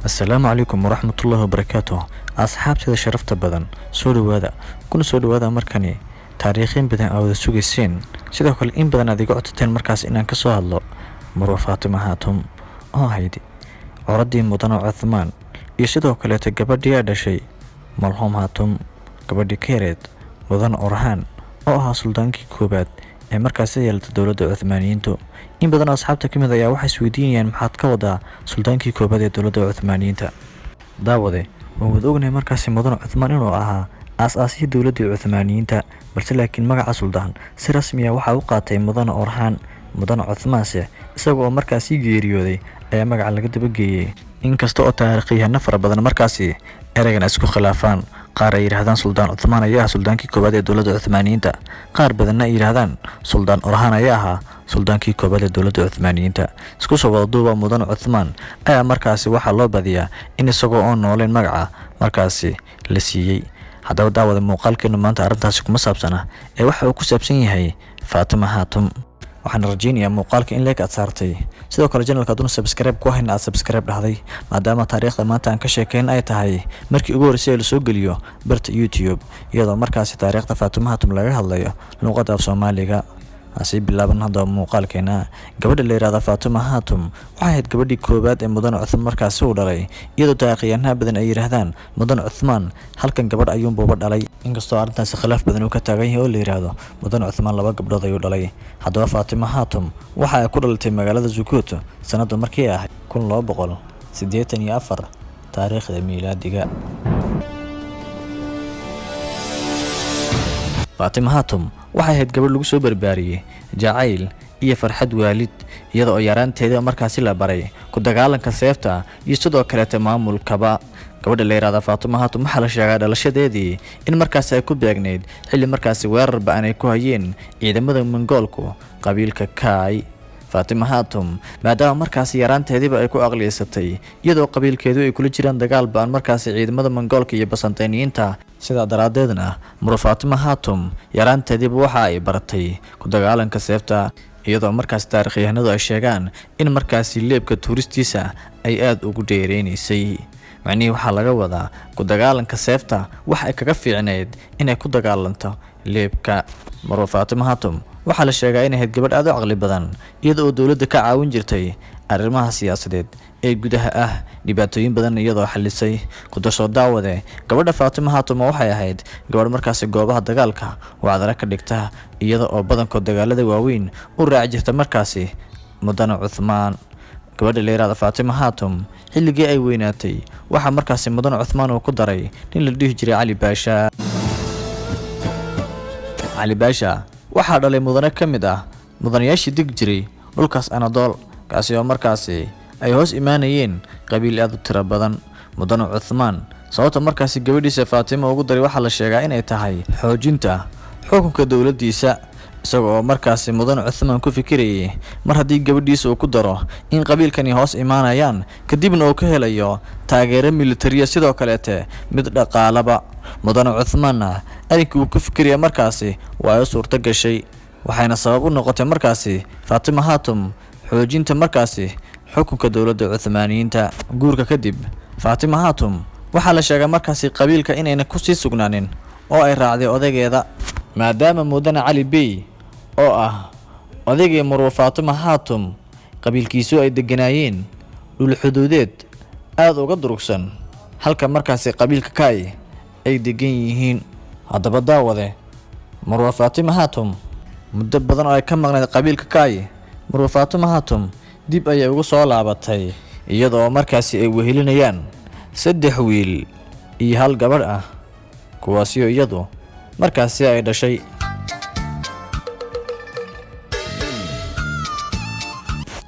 السلام عليكم ورحمة الله وبركاته. أصحابتي شرفت بدن سودو هذا كنا سودو هذا مركني تاريخين بدن أو السوق السين سيدا كل إن بدن هذه قعدتين مركز إن كسوها الله مرو فاطمة هاتم هيدي عردي مدن عثمان يسيدو كليت قبدي هذا شيء مرهم هاتم قبدي كيريد مدن أورهان أو سلطانكي كوبات ee markaasi yeelata dowladda Cuthmaaniyiintu in badan asxaabta kamid ayaa waxay isweydiinayaan maxaad ka wadaa sultaankii koobaad ee dowladda Cuthmaaniyiinta daawade waan ognahay markaasi mudan Cuthmaan inuu ahaa aas-aasihii dowladda Cuthmaaniyiinta balse laakiin magaca sultaan si rasmi ah waxa uu qaatay mudan Orhan mudan Cuthmaanse isagoo oo markaasi geeriyooday ayaa magaca laga daba geeyay inkasta oo taariikhiyahanna fara badan markaasi eraygan isku khilaafaan qaar ay yiraahdaan Sultaan Uthman ayaa sultaankii koobaad ee dowladda Cuthmaaniyiinta qaar badanna ay yiraahdaan Sultaan Orhan ayaa ahaa sultaankii koobaad ee dowladda Cuthmaaniyiinta isku soo wada duuba mudan Uthman ayaa markaasi waxa loo badiyaa in isagoo oo nooleen magaca markaasi la siiyay haddaba daawada muuqaalkeenu maanta arrintaasi kuma saabsana ee waxa uu ku saabsan yahay Fatima Hatum waxaan rajaynayaa muuqaalka in leeg aad saartay sidoo kale channelka aduna subscribe ku hayna aad subscribe dhahday maadaama taariikhda maanta aan ka sheekeyn ay tahay markii ugu horeysay la soo geliyo barta YouTube iyadoo markaasi taariikhda Fatima Hatum laga hadlayo luqadda Soomaaliga asi bilaaban hadda muuqaalkeena gabadha la yiraahdo Fatima Hatum waxay ahayd gabadhii koobaad ee mudan Uthman markaasi uu dhalay iyadoo taariikhyahanna badan ay yiraahdaan mudan Uthman halkan gabadh ayuu booba dhalay inkastoo arrintaasi khilaaf badan uu ka taagan yahay oo la yiraahdo mudan Uthman laba gabdhood ayuu dhalay haddaba Fatima Hatum waxa ay ku dhalatay magaalada Zukuut sanadda markii ay ahayd 1284 taariikhda miilaadiga Fatima Hatum waxay ahayd gabadh lagu soo barbaariyay jacayl iyo farxad waalid iyadoo oo yaraanteeda markaasi la baray ku dagaalanka seefta iyo sidoo kale maamulkaba gabadha la yiraahdo Fatima Hatum waxa la sheegay dhalashadeedii in markaasi ay ku beegneyd xilli markaasi weerar ba'an ay ku hayeen ciidamada Mongoolku qabiilka Kai Fatima Hatum maadaama markaasi yaraanteediba ay ku aqliyeysatay iyadoo qabiilkeedu ay kula jiraan dagaal ba'an markaasi ciidamada Mongoolka iyo Byzantiniyiinta sida daraadeedna Fatima Hatum yaraanteediba waxa ay baratay ku dagaalanka seefta iyadoo markaas taariikhyahanadu ay sheegaan in markaasi leebka tuuristiisa ay aad ugu dheereynaysay macnaheedu waxa laga wadaa ku dagaalanka seefta waxa ay kaga fiicneed inay ku dagaalanto leebka Fatima Hatum waxa la sheegay in ay gabadh aad u aqli badan iyadoo dawladda ka caawin jirtay arrimaha siyaasadeed ee gudaha ah dhibaatooyin badan iyadoo xalisay ku dasho daawade gabadha Fatima Hatum waxay ahayd gabadh markaas goobaha dagaalka wacdara ka dhigta iyadoo oo badankood dagaalada waaweyn u raaci jirta markaasi mudan Uthman gabadha la yiraahdo Fatima Hatum xilligii ay weynaatay waxa markaasi mudan Uthman uu ku daray in la dhihi jiray Ali Basha waxa dhalay mudane kamid ah mudanayaashii dig jiray dhulkaas Anadol kaasi oo markaasi ay hoos imaanayeen qabiil aad u tiro badan mudan Uthman sababta markaasi gabadhiisa Fatima ugu daray waxa la sheegay in ay tahay xoojinta xukunka dawladdiisa isagoo markaasi mudan Uthman ku fikirayay mar haddii gabadhiisa uu ku daro in qabiilkani hoos imaanayaan kadibna uu ka helayo taageero militariya sidoo kale mid dhaqaalaba mudan Uthman arinkii uu ku fikiraya markaasi waa suurta gashay waxayna sabab u noqotay markaasi Fatima Hatum xoojinta markaasi xukunka dowladda Cuthmaaniyiinta guurka kadib Fatima Hatum waxa la sheegay markaasi qabiilka inayna ku sii sugnaanin oo ay raacday odageeda maadaama mudan Ali Bey oo ah odaygii Fatima Hatum qabiilkiisu ay deganaayeen dhul xuduudeed aad uga durugsan halka markaasi qabiilka Kai ay degan yihiin haddaba daawade Fatima Hatum muddo badan oo ay ka maqnayd qabiilka Kai Fatima Hatum dib ayay ugu soo laabatay iyadoo markaasi ay wehelinayaan 3 wiil iyo hal gabadh ah kuwaasi oo iyadu markaasi ay dhashay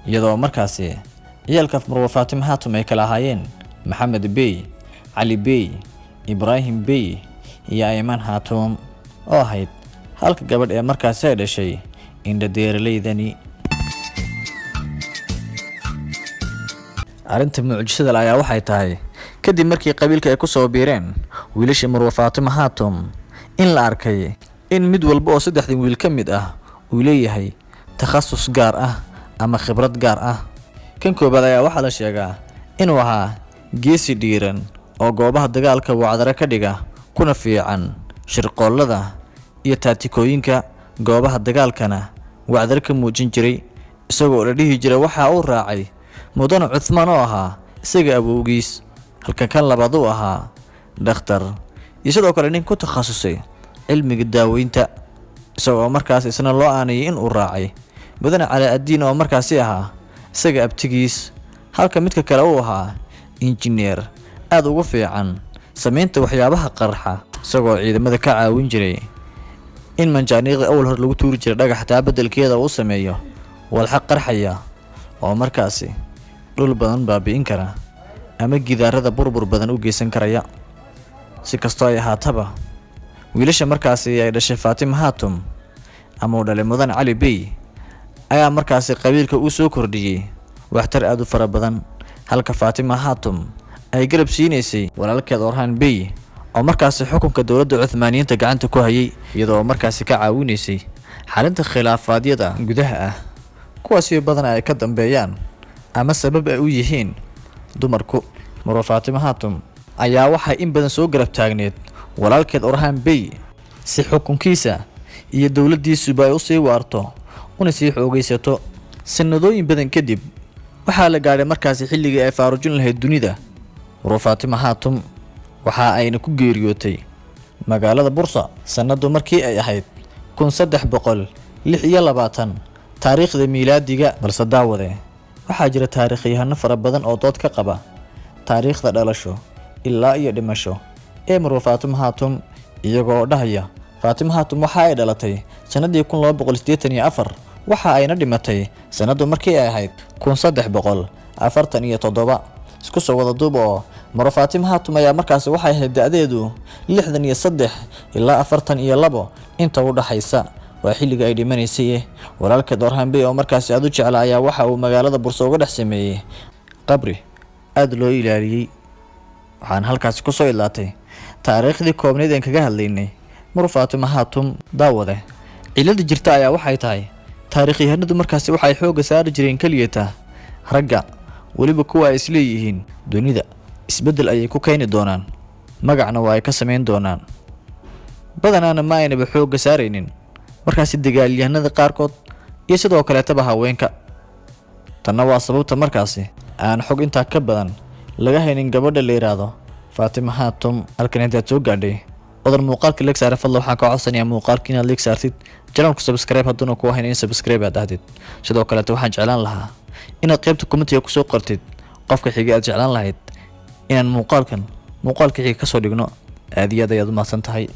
iyadoo markaasi ciyalka Fatima Hatum ay kala ahaayeen Maxamed Bey Ali Bey Ibrahim Bey iyo Ayman Hatum oo ahayd halka gabadh ee markaasi ay dhashay inda deeraleydani arinta mucjisada ayaa waxay tahay kadib markii qabiilka ay ku soo biireen wiilasha Fatima Hatum in la arkay in mid walba oo 3 wiil ka mid ah uu leeyahay takhasus gaar ah ama khibrad gaar ah kan koobaad ayaa waxa la sheegaa inuu ahaa geesi dhiiran oo goobaha dagaalka wacdara ka dhiga kuna fiican shirqoollada iyo taatikooyinka goobaha dagaalkana wacdar ka muujin jiray isagoo la dhihi jiray waxa uu raacay mudane Cuthmaan oo ahaa isaga awowgiis halka kan labaad uu ahaa dhakhtar iyo sidoo kale nin ku takhasusay cilmiga daaweynta isagoo markaas isna loo aanayay in uu raacay mudane Cali Addiin oo markaasi ahaa isaga abtigiis halka midka kale uu ahaa injineer aad ugu fiican sameynta waxyaabaha qarxa isagoo ciidamada ka caawin jiray in manjaaniiqda awal hor lagu tuuri jiray dhagax taa bedelkeeda uu sameeyo walxa qarxaya oo markaasi dhul badan baabi'in kara ama gidaarada burbur badan u geysan karaya si kastoo ay ahaataba wiilasha markaasi ay dhashay Faatima Hatum ama uu dhalay Mudan Cali Bey ayaa markaasi qabiilka uu soo kordhiyay waxtar aad u fara badan halka Faatima Hatum ay garab siineysay walaalkeed Orhan Bey oo markaasi xukunka dawladda Cuthmaaniyiinta gacanta ku hayay iyadoo markaasi ka caawinaysay xalinta khilaafaadyada gudaha ah kuwaas oo badan ay ka dambeeyaan ama sabab ay u yihiin dumarku Marwo Faatima Hatum ayaa waxay in badan soo garab taagneed walaalkeed Orhan Bey si xukunkiisa iyo dawladdiisuba ay u sii waarto una sii xoogaysato sanadooyin badan kadib waxaa la gaaray markaasi xilligii ay faarujin lahayd dunida Marwo Faatima Hatum waxa ayna ku geeriyootay magaalada Bursa sanadu markii ay ahayd 1326 taariikhda miilaadiga balse daawade waxaa jira taariikhyahanno fara badan oo dood ka qaba taariikhda dhalasho ilaa iyo dhimasho ee Marwo Faatima Hatum iyagoo dhahaya Faatima Hatum waxa ay dhalatay sanadii 1284 waxa ayna dhimatay sanadu markii ay ahayd 1347 isku soo wada duub oo Marwo Faatima Hatum ayaa markaas waxay ahayd da'deedu 63 ilaa 42 inta u dhaxaysa waa xilliga ay dhimanaysay walaalkeed Orhan Bey oo markaas aad u jecel ayaa waxa uu magaalada Bursa uga dhex sameeyay qabri aad loo ilaaliyay waxaan halkaas ku soo ilaatay taariikhdii koobneed ee kaga hadlaynay Marwo Faatima Hatum daawade cilada jirta ayaa waxay tahay taariikhyahanadu markaas waxay xoog saari jireen kaliyata ragga waliba kuwa ay isleeyihiin dunida isbedel ayay ku keeni doonaan magacna waa ay ka sameyn doonaan badanaana ma aynaba xoog saaraynin markaas dagaalyahanada qaarkood iyo sidoo kale taba haweenka tanna waa sababta markaasi aan xog inta ka badan laga haynin gabadha la yiraahdo Faatima Hatum halkan inta soo gaadhay odar muuqaalka like saar fadlan waxaan ka codsanayaa muuqaalka inaad like saartid channelka subscribe hadduna ku hayn in subscribe aad ahdid sidoo kale waxaan jeclaan lahaa inaad qaybta comment-ka ku soo qortid qofka xiga aad jeclaan lahayd inaan muuqaalka xiga ka soo dhigno aad iyo aad ayaad u mahadsan tahay